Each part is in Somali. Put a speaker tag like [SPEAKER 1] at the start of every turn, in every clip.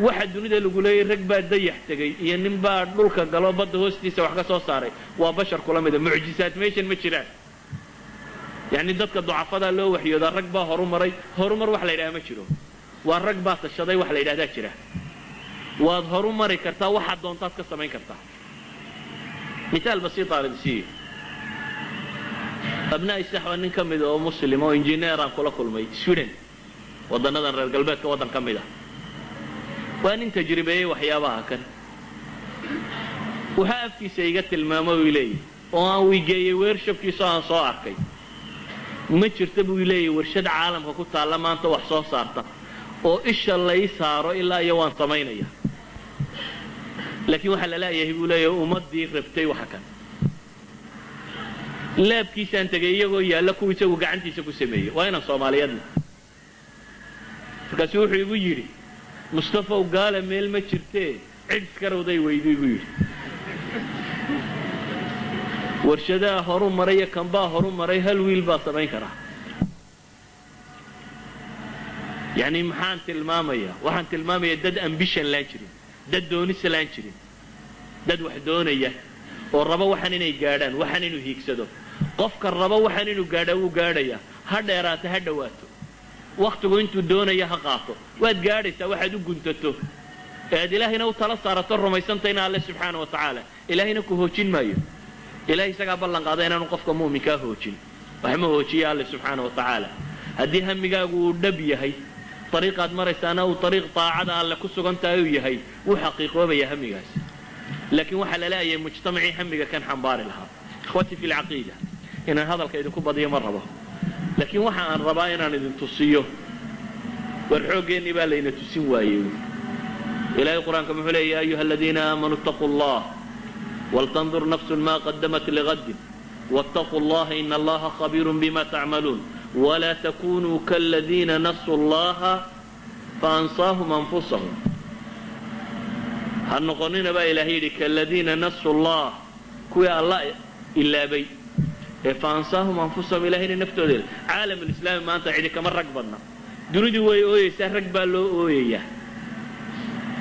[SPEAKER 1] waxa dunida lagu leeyahay rag baa dayax tagay iyo nin baa dhulka galo badda hoostiisa wax ka soo saaray waa bashar kula mid ah mucjisaad meeshan ma jiraan yani dadka ducafada loo waxyooda rag baa horumar wax la yiraahdo ma jiro waa rag baa tashaday wax la yiraahdaa jira waad horumari kartaa waxa doontaad ka samayn kartaa misaal basiit aan idin abnaa isaxwa nin kamid oo muslim oo engineer aan kula kulmay Sweden wadanadan reer galbeedka wadan kamid ah waan inta tajribeeyay waxyaabaha kan waxa afkiisa iga tilmaamay wiilay oo aan wigeeyay workshopkiisa aan soo arkay ma jirta buu wiilay warshad caalamka ku taala maanta wax soo saarta oo isha lay saaro ilaa iyo waan sameynaya laakiin waxa la leeyahay buu leeyahay ummadii rabtay waxa kan laabkiisa aan tagay iyagoo yaala ku isagu gacantiisa ku sameeyay waa inaan Soomaaliyeedna markaas wuxuu igu yiri Mustafa gaala meel ma jirtee cid iskarowday weydiiyo igu yiri warshadaha horumaray kan baa horumaray hal wiil baa sameyn kara يعني محان تلمامية وحان تلمامية دد ambition لا جرين دد دونيس لا جرين دد وحدونية والربا وحان إنه يقادان وحان إنه هيكسدو قفك الربا وحان إنه قادو قادية هذا يراته هذا واتو وقتو انتو دونية هقاطو واد قاديسا وحدو قنتتو إلهي نو تلا صارت الرمى يسنتين الله سبحانه وتعالى إلهي نكو هوشين مايو إلهي سقى بلان قادينا نقفك مؤمن كهوشين وحمه هوشي الله سبحانه وتعالى هدي هميقاقو نبيه هاي طريقة مرسانا وطريق طاعة على كسو أنت هي وحقيقة وبيا هميقاس لكن وحل لا يا مجتمعي هميقا كان حنبار لها اخوتي في العقيدة إن هذا الكيد كوبا دي مرة لكن وحا عن رباينا ندن تصيه والحوق إني بالي نتسوى إلى القرآن كما يقول يا أيها الذين آمنوا اتقوا الله ولتنظر نفس ما قدمت لغد واتقوا الله إن الله خبير بما تعملون ولا تكونوا كالذين نسوا الله فأنصاهم أنفسهم هنقولنا بقى إلهي كالذين نسوا الله كويا الله إلا بي فأنصاهم أنفسهم إلهي نفتو ديل عالم الإسلام ما أنت عيدك من رقبنا دوني وي أوي سهرق بالو أوي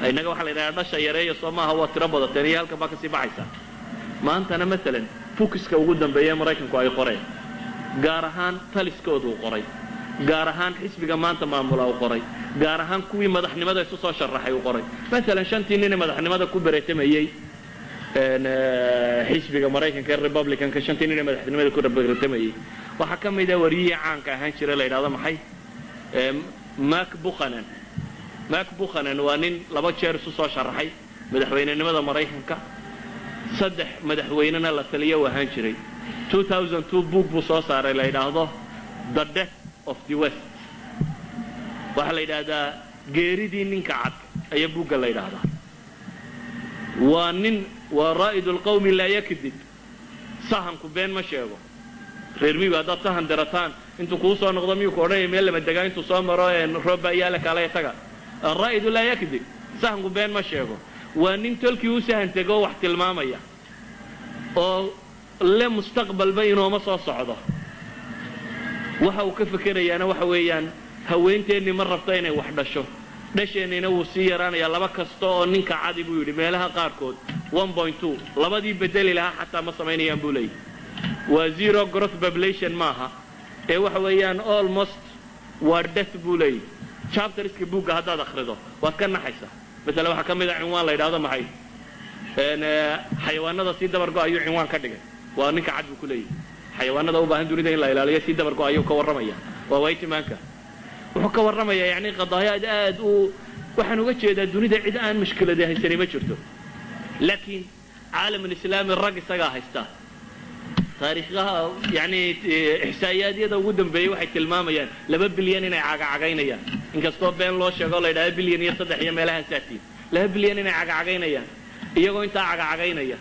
[SPEAKER 1] أي نقا وحل إذا نشا يري صوما هو تربضة تانية هلك باك سيباحيسا ما أنت أنا مثلا فوكس كوجودا بيام رايكن كواي قرية gaar ahaan taliskoodu qoray gaar ahaan xisbiga maanta maamula uu qoray gaar ahaan kuwii madaxnimada isu soo sharaxay uu qoray mesela shantii nin madaxnimada ku bareetamayay xisbiga Mareykanka Republican ka shantii nin madaxnimada ku bareetamayay waxa kamid ah wariye caan ka ahaan jiray la yiraahdo maxay Mark Buchanan waa nin laba jeer isu soo sharaxay madaxweynenimada Mareykanka saddex madaxweynena la taliyo wahaan jiray 2002 book buu soo saaray la yiraahdo The Death of the West waxa la yiraahdaa geeridii ninka cad ayaa buugga la yiraahdaa waa nin waa raa'idul qawmi la yakdib sahanku been ma sheego reer miyiga dad sahan darataan intuu ku soo noqdo miyuu koodhay meel lama degaan intuu soo maro roob ayaa la kala taga raa'idul la yakdib sahanku been ma sheego waa nin tolkii u sahan tago wax tilmaamaya oo le mustaqbal bayno ma soo socdo waxa uu ka fikirayaana waxa weeyaan haweenteeni ma rabto inay wax dhasho dhasheenina wuu sii yaraanaya laba kasto oo ninka cadi buu yiri meelaha qaar kood 1.2 labadii bedeli laha xataa ma sameynayaan buu leeyahay waa zero growth population maaha ee waxa weeyaan almost waa death buu leeyahay chapterska buugga haddaad akhrido waad ka naxaysaa mesela waxa kamid ah cinwaan la yiraahdo maxay xayawaanada si dabar go ayuu cinwaan ka dhigay waa ninka cad buu ku leeyahay xayawaanada u baahan dunida in la ilaaliyo si dabar go ayuu ka waramaya waa waytimaanka wuxuu ka waramaya yani qadaayaad aad u waxaan uga jeedaa dunida cid aan mushkilada haysan ma jirto laakiin caalam islaami rag isaga haysta taariikhaha yani ihsaayadiyada ugu dambeeyay waxay tilmaamayaan 2 bilyan inay cagacagaynayaan inkastoo been loo sheego la yiraahdo bilyan iyo 3 iyo meelaha saatiin 2 bilyan inay cagacagaynayaan iyagoo inta cagacagaynaya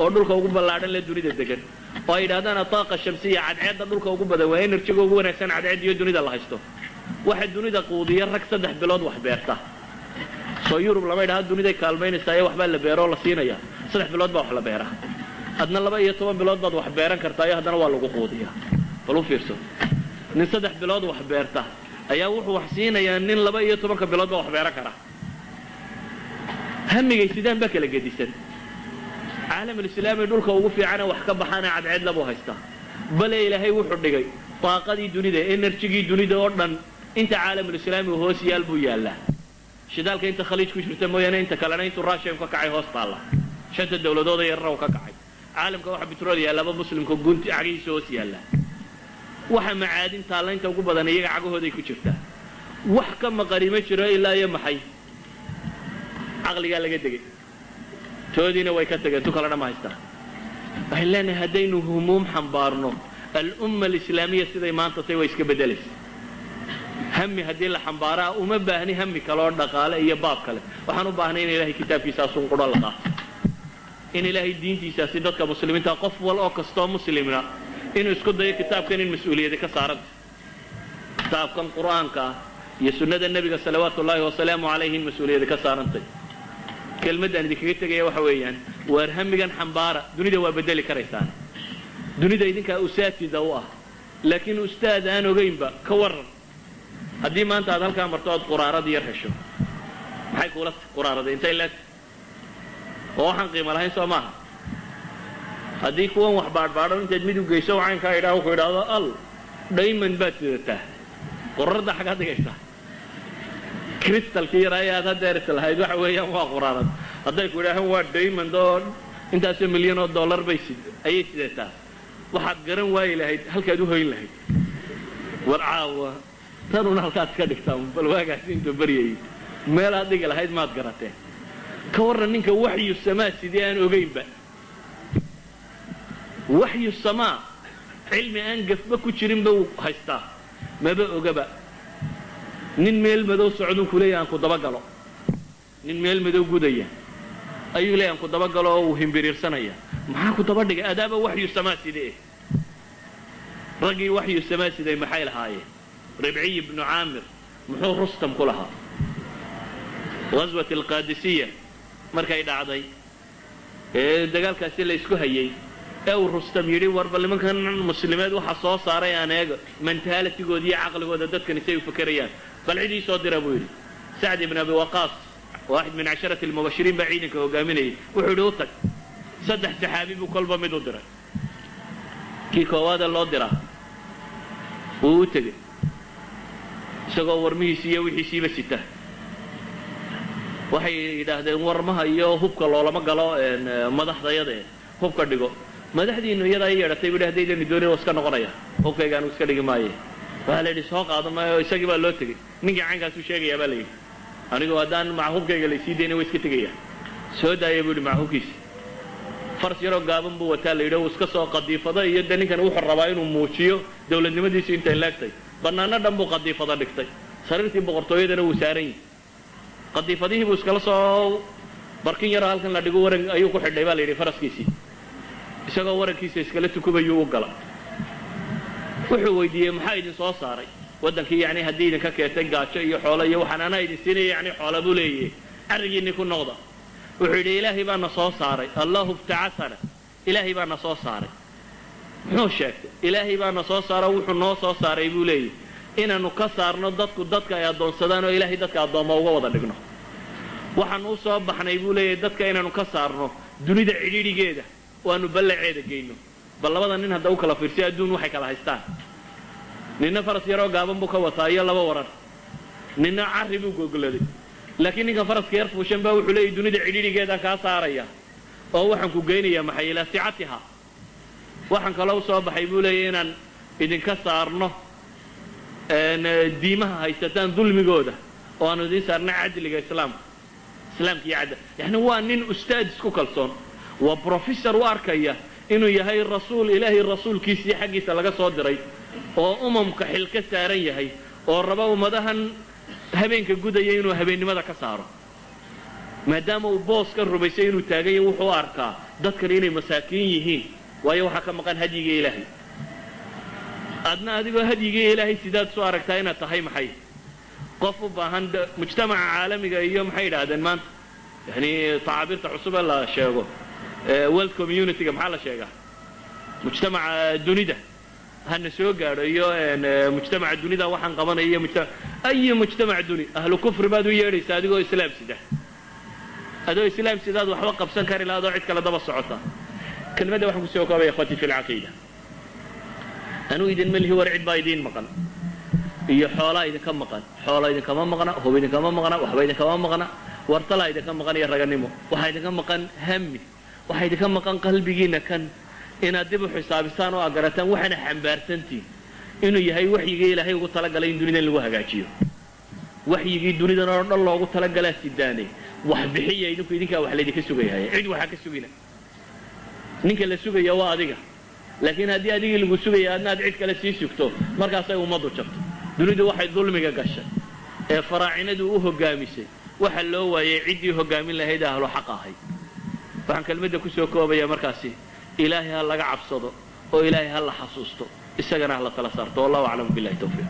[SPEAKER 1] oo dhulka ugu ballaaran la dunida degan oo ay yiraahdaan taaqa shamsiya cadceedda dhulka ugu badan waa energy ugu wanaagsan cadceed iyo dunida la haysto waxa dunida quudiya rag 3 bilood wax beerta soo Yurub lama yiraahdo dunida kaalmeynaysa waxba la beero la siinaya 3 bilood baa wax la beeraa adna 12 bilood baad wax beeran kartaa iyo hadana waa lagu quudiyaa bal u fiirso nin 3 bilood wax beerta ayaa wuxuu wax siinayaa nin 12 bilood baa wax beeran kara همي سيدان بك لقديسا عالم الإسلام يقول كوقف عنا وحكب حنا عد لبو هيستا بل إلهي وحدقي طاقة دنيا إنرجي دنيا أردن أنت عالم الإسلام وهو سيال بو يالله شدالك أنت خليج كشرت مويانا أنت كلنا أنت راشي وكعي هوست الله شنت الدولة دو يرى وكعي عالم كواحد بترول يالله بمسلم كجنت عقيس هو سيالله وح معادن تالله أنت وقول بدنا يجي عقوه ذي كشرته وحكم مقاريمة شراء إلا يوم حي عقلي قال لك دقي تودينا ويكتجا تكلنا ما يستاهل أهلنا هدينه هموم حنبارنا الأمة الإسلامية سيدي ما أنت تسوي إسك بدلس همي هدي الحنبارة وما بهني همي كلار دقالة هي باب كله وحنو بهنين إلهي كتاب في ساسون قرآن الله إن إلهي الدين في ساسيدك كمسلمين تقف ولا كستام مسلمين إنه يسكت ده كتاب كان المسؤولية ده كسارت كتاب كان قرآن كا يسنة النبي صلوات الله وسلامه عليه المسؤولية ده كسارت كلمة أنا ذكرت جاي وحويان وارهم جن حنبارة دنيا ده وبدل كريسان دنيا ده يدين كأساتذة دواء لكن أستاذ أنا وجيم بقى كور هدي ما أنت هذا الكلام مرتبط قرارة دي يرحشوا ما حيقولت قرارة دي أنت إلا وحن قيمة لهين سماها هدي كون وحبار بارو أنت تجمد وجيسوا عين كايدا وكايدا الله دايما بتته قرارة ده حاجات جيسها كريستال كي رايا هذا دارس الهاي ده حويا ما قرارات هذا يقول هو دايما دون انت $1 مليون بيسد اي سيدتا واحد قرن واي لهي هل كادو هين لهي ورعاوه ترون halkaad ka dhigtaan bal waagaasiin bariyay meel aad dhiga lahayd maad garatee ka waran ninka wahyu samaa sidii aan ogeynba wahyu samaa cilmi aan gafba ku jirin buu haystaa maba ogaba nin meel madow socodun kuleeyay aan ku daba galo nin meel madow gudaya ayuu leeyahay aan ku daba galo oo himbiriirsanaya maxaa ku daba dhigay adaaba wahyu samaa sidii ragi wahyu samaa sidii maxay lahaayeen ربعي بن عامر محو رستم كلها غزوة القادسية مركا يدعضي دقال كاسي اللي يسكو هيي او رستم يري وربا لمن كان المسلمات وحصوص صاري انا من تالت يقول دي عقل وددت كان يسيو فكريان بل عيدي صدر ابويري سعد بن ابي وقاص واحد من 10 المبشرين بعينك وقامني وحدوثك صدح سحابي بكلبه مدو درا كي كوادا الله درا وتجي isagoo warmihiisa iyo wixiisiiba sita waxay yidhaahdeen warmaha iyo hubka loolama galo madaxdayada hubka dhigo madaxdiinu iyada ay yeedhatay widaahdaydan doonay oo iska noqonaya hubkaygaan iska dhigi maaye waa la yidhi soo qaado maayo isagii baa loo tegey ninkii caynkaas u sheegaya baa la yidhi anigu haddaan maca hubkayga laysii daynay way iska tegaya soo daaya buu yidhi maca hubkiisa fars yaroo gaaban buu wataa la yidhi uu iska soo qadiifada iyo de ninkan wuxuu rabaa inuu muujiyo dowladnimadiisu intay laagtay banaana dhan buu qadiifada dhigtay sariirtii boqortooyadana wuu saaran yahay qadiifadihii buu iskala soo barkin yaroo halkan la dhigo waran ayuu ku xidhay baa la yidhi faraskiisii isagoo warankiisa iskala tukubayuu u gala wuxuu weydiiyey maxaa idin soo saaray waddankii yacni haddii idinka keentay gaajo iyo xoolo iyo waxaan anaa idin siinaya yacni xoola buu leeyahay arrigiinni ku noqda wuxuu yidhi ilaahay baa na soo saaray allahu ibtacasana ilaahay baa na soo saaray muxuu sheegtay ilaahay baa na soo saaro wuxuu noo soo saaray buu leeyahay inaanu ka saarno dadka ay adoonsadaan oo ilaahay dadka adooma uga wada dhigno waxaan u soo baxnay buu leeyahay dadka inaanu ka saarno dunida cidhiidhigeeda oo aanu ballaceeda geyno bal labada nin hadda u kala fiirsiyo adduun waxay kala haystaan ninna faras yaroo gaaban buu ka wataa iyo laba waran ninna carri buu gogoladay laakiin ninka faraska yar fuushan baa wuxuu leeyahay dunida cidhiidhigeeda kaa saaraya oo waxaan ku geynayaa maxay ilaa sicatiha waxaan kaloo soo baxay buu leeyahay inaan idinka saarno diimaha haysataan dulmigooda oo aanu idin saarna cadliga islaamka iyo cadl yani waa nin ustaad isku kalsoon waa professor u arkaya inuu yahay rasuul ilaahay rasuulkiisii xaggiisa laga soo diray oo umamka xil ka saaran yahay oo raba ummadahan habeenka gudaya inuu habeennimada ka saaro maadaama uu boos ka rumaysay inuu taagay wuxuu arkaa dadkan inay masaakiin yihiin waayo waxaa ka maqan hadyiga ilaahay adna adigoo hadyiga ilaahay sidaad soo aragtaa inaad tahay maxay qof u baahan mujtamaca caalamiga iyo maxay yidhaahdeen maanta yani tacaabirta cusub ee la sheego world community-ga maxaa la sheegaa mujtamaca dunida hana soo gaadho iyo mujtamaca dunida waxaan qabanaya iyo ay mujtamac duni ahlu kufri baad u yeedhaysaa adigoo islaam sida adoo islaam sidaad waxba qabsan kari lahayd oo cid kale daba socota kelmadda waxaan ku soo koobaya ikhwati fi alcaqiida anuu idin malhi war cid baa idiin maqan iyo xoolaa idinka maqan xoola idinkama maqna hub idinkama maqna waxba idinkama maqna wartalaa idinka maqan iyo raganimo waxaa idinka maqan hami waxaa idinka maqan qalbigiinna kan inaad dib u xisaabisaan oo aad garataan waxaana xambaarsantiin inuu yahay waxyigii ilaahay ugu talagalay in dunida lagu hagaajiyo waxyigii dunidan oo dhan loogu talagalaa sidaanay wax bixiya idinkaa wax laydinka sugayahay cid waxaa ka sugina ninka la sugaya waa adiga laakiin haddii adigii lagu sugaya adna aad cid kale sii sugto markaasay ummaddu jabto dunidu waxay dulmiga gashay ee faraacinadu u hoggaamisay waxa loo waayay ciddii hoggaamin lahayd ahlu xaq ahayd waxaan kelmadda ku soo koobaya markaasi ilaahay ha laga cabsado oo ilaahay ha la xasuusto isagana ha la tala saarto wallahu aclam billahi tawfiiq